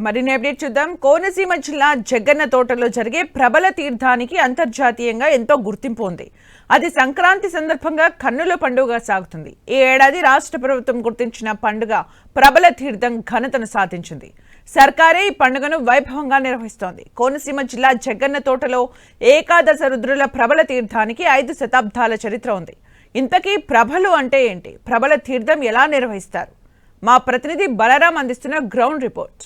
మరిన్ని అప్డేట్ చూద్దాం. కోనసీమ జిల్లా జగ్గన్న తోటలో జరిగే ప్రబల తీర్థానికి అంతర్జాతీయంగా ఎంతో గుర్తింపు ఉంది. అది సంక్రాంతి సందర్భంగా కన్నుల పండుగగా సాగుతుంది. ఈ ఏడాది రాష్ట్ర ప్రభుత్వం గుర్తించిన పండుగ ప్రబల తీర్థం ఘనతను సాధించింది. సర్కారే ఈ పండుగను వైభవంగా నిర్వహిస్తోంది. కోనసీమ జిల్లా జగ్గన్న తోటలో ఏకాదశ రుద్రుల ప్రబల తీర్థానికి 5 శతాబ్దాల చరిత్ర ఉంది. ఇంతకీ ప్రభలు అంటే ఏంటి? ప్రబల తీర్థం ఎలా నిర్వహిస్తారు? మా ప్రతినిధి బలరాం అందిస్తున్న గ్రౌండ్ రిపోర్ట్.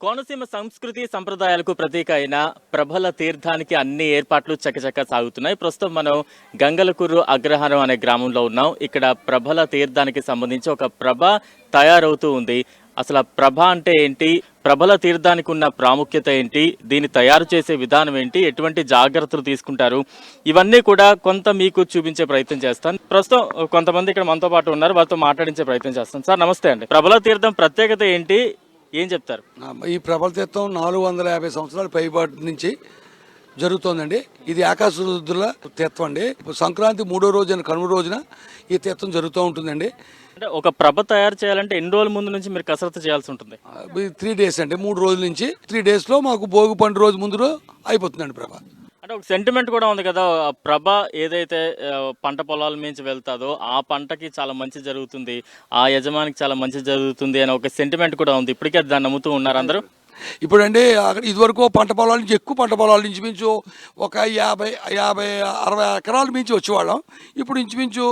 కోనసీమ సంస్కృతి సంప్రదాయాలకు ప్రతీక అయిన ప్రభల తీర్థానికి అన్ని ఏర్పాట్లు చకచక సాగుతున్నాయి. ప్రస్తుతం మనం గంగలకూరు అగ్రహారం అనే గ్రామంలో ఉన్నాం. ఇక్కడ ప్రభల తీర్థానికి సంబంధించి ఒక ప్రభ తయారవుతూ ఉంది. అసలు ప్రభ అంటే ఏంటి, ప్రభల తీర్థానికి ఉన్న ప్రాముఖ్యత ఏంటి, దీన్ని తయారు చేసే విధానం ఏంటి, ఎటువంటి జాగ్రత్తలు తీసుకుంటారు, ఇవన్నీ కూడా కొంత మీకు చూపించే ప్రయత్నం చేస్తాను. ప్రస్తుతం కొంతమంది ఇక్కడ మనతో పాటు ఉన్నారు, వారితో మాట్లాడించే ప్రయత్నం చేస్తాను. సార్ నమస్తే అండి. ప్రభల తీర్థం ప్రత్యేకత ఏంటి, ఏం చెప్తారు? ఈ ప్రబల తీర్థం 450 సంవత్సరాల పైబాటు నుంచి జరుగుతోందండి. ఇది ఆకాశరుద్రుల తీర్థం అండి. సంక్రాంతి 3వ రోజున కనుమ రోజున ఈ తీర్థం జరుగుతూ ఉంటుందండి. అంటే ఒక ప్రభ తయారు చేయాలంటే ఎన్ని రోజుల ముందు నుంచి మీరు కసరత్తు చేయాల్సి ఉంటుంది? 3 డేస్ అండి. 3 రోజుల నుంచి 3 డేస్లో మాకు భోగి పండు రోజు ముందు అయిపోతుందండి ప్రభ. అంటే ఒక సెంటిమెంట్ కూడా ఉంది కదా, ప్రభ ఏదైతే పంట పొలాల నుంచి వెళ్తాదో ఆ పంటకి చాలా మంచి జరుగుతుంది, ఆ యజమానికి చాలా మంచి జరుగుతుంది అని ఒక సెంటిమెంట్ కూడా ఉంది. ఇప్పటికే దాన్ని నమ్ముతూ ఉన్నారు అందరూ. ఇప్పుడండి అక్కడ ఇదివరకు పంట పొలాల నుంచి ఎక్కువ పంట పొలాల నుంచి మించు ఒక 50-60 ఎకరాల మించి వచ్చేవాళ్ళం. ఇప్పుడు ఇంచుమించు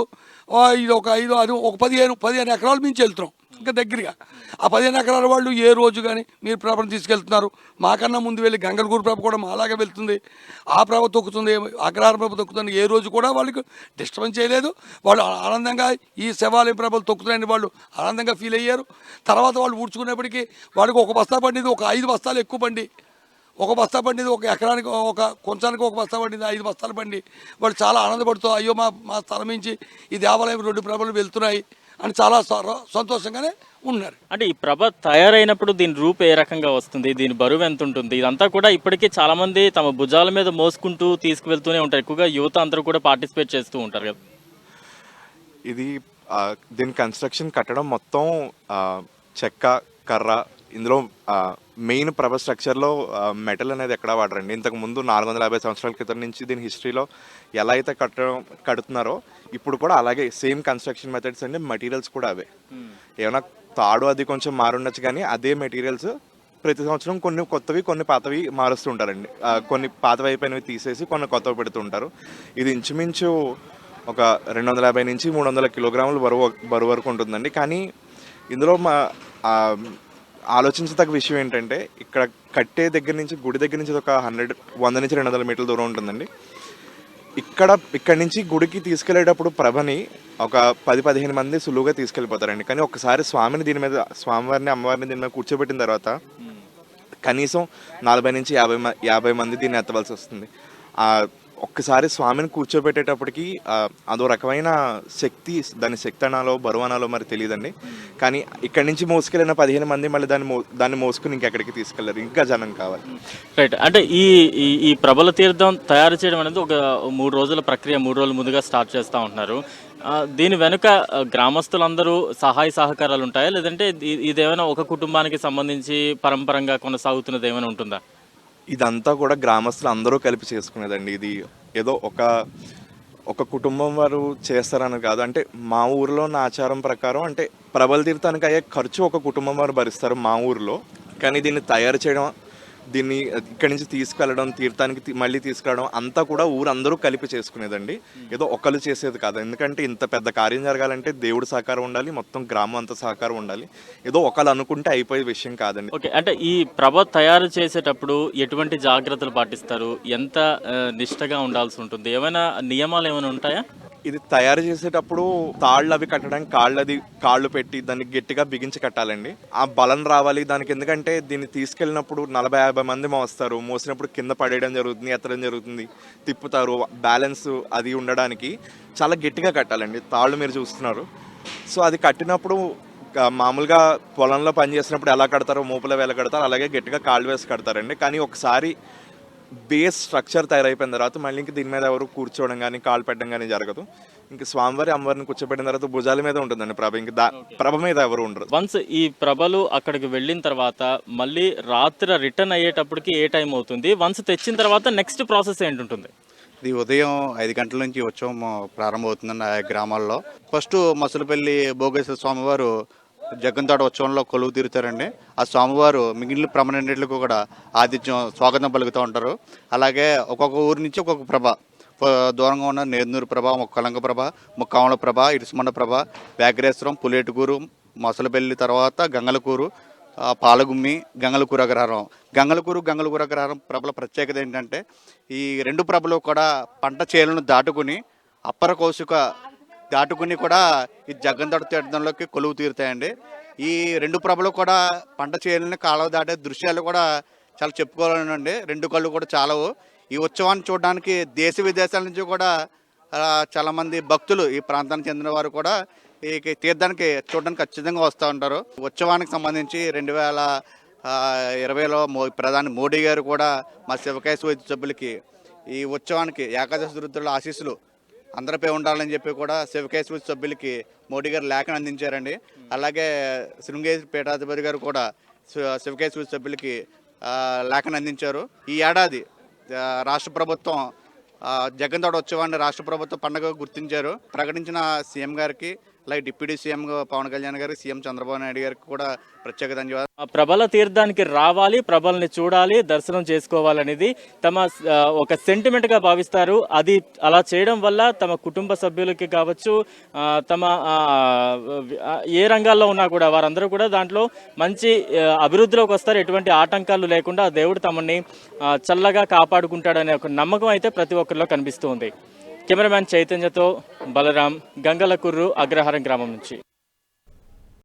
ఇది ఒక 15 ఎకరాల మించి వెళ్తున్నాం. ఇంకా దగ్గరగా ఆ 15 ఎకరాల వాళ్ళు ఏ రోజు కానీ మీరు ప్రభను తీసుకెళ్తున్నారు. మాకన్నా ముందు వెళ్ళి గంగలకూరు ప్రభ కూడా అలాగే వెళ్తుంది. ఆ ప్రభ తొక్కుతుంది, అగ్రహార ప్రభ తొక్కుతుంది. ఏ రోజు కూడా వాళ్ళకి డిస్టర్బెన్స్ చేయలేదు. వాళ్ళు ఆనందంగా ఈ శివాలయం ప్రభలు తొక్కుతున్నాయని వాళ్ళు ఆనందంగా ఫీల్ అయ్యారు. తర్వాత వాళ్ళు ఊడ్చుకునేప్పటికీ వాళ్ళకి ఒక బస్తా పండింది, ఒక 5 బస్తాలు ఎక్కువ పండి, ఒక బస్తా పండింది, ఒక ఎకరానికి ఒక కొంచానికి ఒక బస్తా పండింది, 5 బస్తాలు పండి వాళ్ళు చాలా ఆనందపడుతూ అయ్యో మా స్థలం నుంచి ఈ దేవాలయం 2 ప్రభలు వెళ్తున్నాయి అని చాలా సంతోషంగానే ఉన్నారు. అంటే ఈ ప్రభ తయారైనప్పుడు దీని రూపు ఏ రకంగా వస్తుంది, దీని బరువు ఎంత ఉంటుంది, ఇదంతా కూడా ఇప్పటికీ చాలా మంది తమ భుజాల మీద మోసుకుంటూ తీసుకువెళ్తూనే ఉంటారు. ఎక్కువగా యువత అందరూ కూడా పార్టిసిపేట్ చేస్తూ ఉంటారు కదా. ఇది దీని కన్స్ట్రక్షన్ కట్టడం మొత్తం చెక్క, కర్ర. ఇందులో మెయిన్ ప్రభ స్ట్రక్చర్లో మెటల్ అనేది ఎక్కడా వాడరండి. ఇంతకుముందు 450 సంవత్సరాల క్రితం నుంచి దీని హిస్టరీలో ఎలా అయితే కడుతున్నారో ఇప్పుడు కూడా అలాగే సేమ్ కన్స్ట్రక్షన్ మెథడ్స్ అండి. మెటీరియల్స్ కూడా అవే. ఏమైనా తాడు అది కొంచెం మారుండొచ్చు, కానీ అదే మెటీరియల్స్ ప్రతి సంవత్సరం కొన్ని కొత్తవి కొన్ని పాతవి మారుస్తూ ఉంటారండి. కొన్ని పాతవి అయిపోయినవి తీసేసి కొన్ని కొత్తవి పెడుతుంటారు. ఇది ఇంచుమించు ఒక 250 నుంచి 300 కిలోగ్రాములు బరువు వరకు ఉంటుందండి. కానీ ఇందులో ఆలోచించదగ్గ విషయం ఏంటంటే ఇక్కడ కట్టే దగ్గర నుంచి గుడి దగ్గర నుంచి ఒక 100 నుంచి 200 మీటర్ల దూరం ఉంటుందండి. ఇక్కడి నుంచి గుడికి తీసుకెళ్లేటప్పుడు ప్రభని ఒక 10-15 మంది సులువుగా తీసుకెళ్ళిపోతారండి. కానీ ఒకసారి స్వామివారిని అమ్మవారిని దీని మీద కూర్చోబెట్టిన తర్వాత కనీసం 40 నుంచి 50 మంది దీన్ని ఎత్తవలసి వస్తుంది. ఒక్కసారి స్వామిని కూర్చోబెట్టేటప్పటికి అదో రకమైన శక్తి, దాని శక్తి అనాలో బరువు అనాలో మరి తెలియదండి. కానీ ఇక్కడి నుంచి మోసుకెళ్ళిన 15 మంది మళ్ళీ దాన్ని మోసుకుని ఇంకెక్కడికి తీసుకెళ్లారు, ఇంకా జనం కావాలి. రైట్. అంటే ఈ ప్రభల తీర్థం తయారు చేయడం అనేది ఒక 3 రోజుల ప్రక్రియ. 3 రోజుల ముందుగా స్టార్ట్ చేస్తూ ఉంటున్నారు. దీని వెనుక గ్రామస్తులందరూ సహాయ సహకారాలు ఉంటాయా, లేదంటే ఇదేమైనా ఒక కుటుంబానికి సంబంధించి పరంపరంగా కొనసాగుతున్నది ఏమైనా ఉంటుందా? ఇదంతా కూడా గ్రామస్తులు అందరూ కలిపి చేసుకునేదండి. ఇది ఏదో ఒక కుటుంబం వారు చేస్తారని కాదు. అంటే మా ఊరిలో ఉన్న ఆచారం ప్రకారం అంటే ప్రభల తీర్థానికి అయ్యే ఖర్చు ఒక కుటుంబం వారు భరిస్తారు మా ఊరిలో. కానీ దీన్ని తయారు చేయడం, దీన్ని ఇక్కడి నుంచి తీసుకెళ్ళడం, తీర్థానికి మళ్ళీ తీసుకెళ్ళడం అంతా కూడా ఊరందరూ కలిపి చేసుకునేదండి. ఏదో ఒకళ్ళు చేసేది కాదు. ఎందుకంటే ఇంత పెద్ద కార్యం జరగాలంటే దేవుడి సహకారం ఉండాలి, మొత్తం గ్రామం అంతా సహకారం ఉండాలి. ఏదో ఒకళ్ళు అనుకుంటే అయిపోయే విషయం కాదండి. ఓకే. అంటే ఈ ప్రభ తయారు చేసేటప్పుడు ఎటువంటి జాగ్రత్తలు పాటిస్తారు, ఎంత నిష్టగా ఉండాల్సి ఉంటుంది, ఏమైనా నియమాలు ఏమైనా ఉంటాయా? ఇది తయారు చేసేటప్పుడు తాళ్ళు అవి కట్టడానికి కాళ్ళు పెట్టి దాన్ని గట్టిగా బిగించి కట్టాలండి. ఆ బలం రావాలి దానికి. ఎందుకంటే దీన్ని తీసుకెళ్ళినప్పుడు 40-50 మంది మోస్తారు. మోసినప్పుడు కింద పడేయడం జరుగుతుంది, ఎత్తడం జరుగుతుంది, తిప్పుతారు. బ్యాలెన్స్ అది ఉండడానికి చాలా గట్టిగా కట్టాలండి. తాళ్ళు మీరు చూస్తున్నారు. సో అది కట్టినప్పుడు మామూలుగా పొలంలో పని చేసినప్పుడు ఎలా కడతారో మోపుల వేళ కడతారు, అలాగే గట్టిగా కాళ్ళు వేసి కడతారండి. కానీ ఒకసారి బేస్ స్ట్రక్చర్ తయారైపోయిన తర్వాత మళ్ళీ ఇంక దీని మీద ఎవరు కూర్చోవడం కానీ కాలు పెట్టడం కానీ జరగదు. ఇంకా స్వామివారి అమ్మవారిని కూర్చోబెట్టిన తర్వాత భుజాల మీద ఉంటుందండి ప్రభ, ఇంకా ప్రభ మీద ఎవరు ఉండరు. వన్స్ ఈ ప్రభలు అక్కడికి వెళ్ళిన తర్వాత మళ్ళీ రాత్రి రిటర్న్ అయ్యేటప్పటికి ఏ టైం అవుతుంది? వన్స్ తెచ్చిన తర్వాత నెక్స్ట్ ప్రాసెస్ ఏంటుంటుంది? ఇది ఉదయం 5 గంటల నుంచి ఉత్సవం ప్రారంభమవుతుందండి ఆ గ్రామాల్లో. ఫస్ట్ మసులపల్లి భోగేశ్వర స్వామివారు జగ్గంతోట ఉత్సవంలో కొలువు తీరుతారండి. ఆ స్వామివారు మిగిలిన ప్రమణెంట్లకు కూడా ఆతిథ్యం స్వాగతం పలుకుతూ ఉంటారు. అలాగే ఒక్కొక్క ఊరి నుంచి ఒక్కొక్క ప్రభ, దూరంగా ఉన్న నేదునూరు ప్రభ, కలంక ప్రభ, ముక్కామల ప్రభ, ఇరుసుమండ ప్రభ, వ్యాఘ్రేశ్వరం, పులేటుకూరు, మసలపల్లి, తర్వాత గంగలకూరు, పాలగుమ్మి, గంగలకూరు అగ్రహారం. గంగలకూరు అగ్రహారం ప్రభల ప్రత్యేకత ఏంటంటే ఈ రెండు ప్రభలు కూడా పంట చేలను దాటుకుని అప్పర కౌశిక దాటుకుని కూడా ఈ జగ్గంతోట తీర్థంలోకి కొలువు తీరుతాయండి. ఈ రెండు ప్రభలు కూడా పంట చేయాలని కాలువ దాటే దృశ్యాలు కూడా చాలా చెప్పుకోవాలండి. రెండు కళ్ళు కూడా చాలవు. ఈ ఉత్సవాన్ని చూడడానికి దేశ విదేశాల నుంచి కూడా చాలామంది భక్తులు ఈ ప్రాంతానికి చెందిన వారు కూడా ఈ తీర్థానికి చూడడానికి ఖచ్చితంగా వస్తూ ఉంటారు. ఉత్సవానికి సంబంధించి 2020లో ప్రధాని మోడీ గారు కూడా మా శివకాయ స్వీతి సభ్యులకి ఈ ఉత్సవానికి ఏకాదశి రుద్రుల ఆశీస్సులు అందరిపై ఉండాలని చెప్పి కూడా శివకాయ స్వీతి సభ్యులకి మోడీ గారు లేఖను అందించారండి. అలాగే శృంగేరి పీఠాధిపతి గారు కూడా శివకాయ స్వీతి సభ్యులకి లేఖను అందించారు. ఈ ఏడాది రాష్ట్ర ప్రభుత్వం జగ్గంతోట ఉత్సవాన్ని రాష్ట్ర ప్రభుత్వం పండుగ గుర్తించారు. ప్రకటించిన సీఎం గారికి, అలాగే డిప్యూటీ సీఎం పవన్ కళ్యాణ్ గారికి, సీఎం చంద్రబాబు నాయుడు గారికి కూడా ప్రత్యేక ధన్యవాదాలు. ప్రభల తీర్థానికి రావాలి, ప్రభల్ని చూడాలి, దర్శనం చేసుకోవాలనేది తమ ఒక సెంటిమెంట్ గా భావిస్తారు. అది అలా చేయడం వల్ల తమ కుటుంబ సభ్యులకి కావచ్చు, తమ ఏ రంగాల్లో ఉన్నా కూడా వారందరూ కూడా దాంట్లో మంచి అభివృద్ధిలోకి వస్తారు. ఎటువంటి ఆటంకాలు లేకుండా దేవుడు తమని చల్లగా కాపాడుకుంటాడనే ఒక నమ్మకం అయితే ప్రతి ఒక్కరిలో కనిపిస్తూ ఉంది. కెమెరామ్యాన్ చైతన్యతో బలరాం, గంగలకుర్రు అగ్రహారం గ్రామం నుంచి.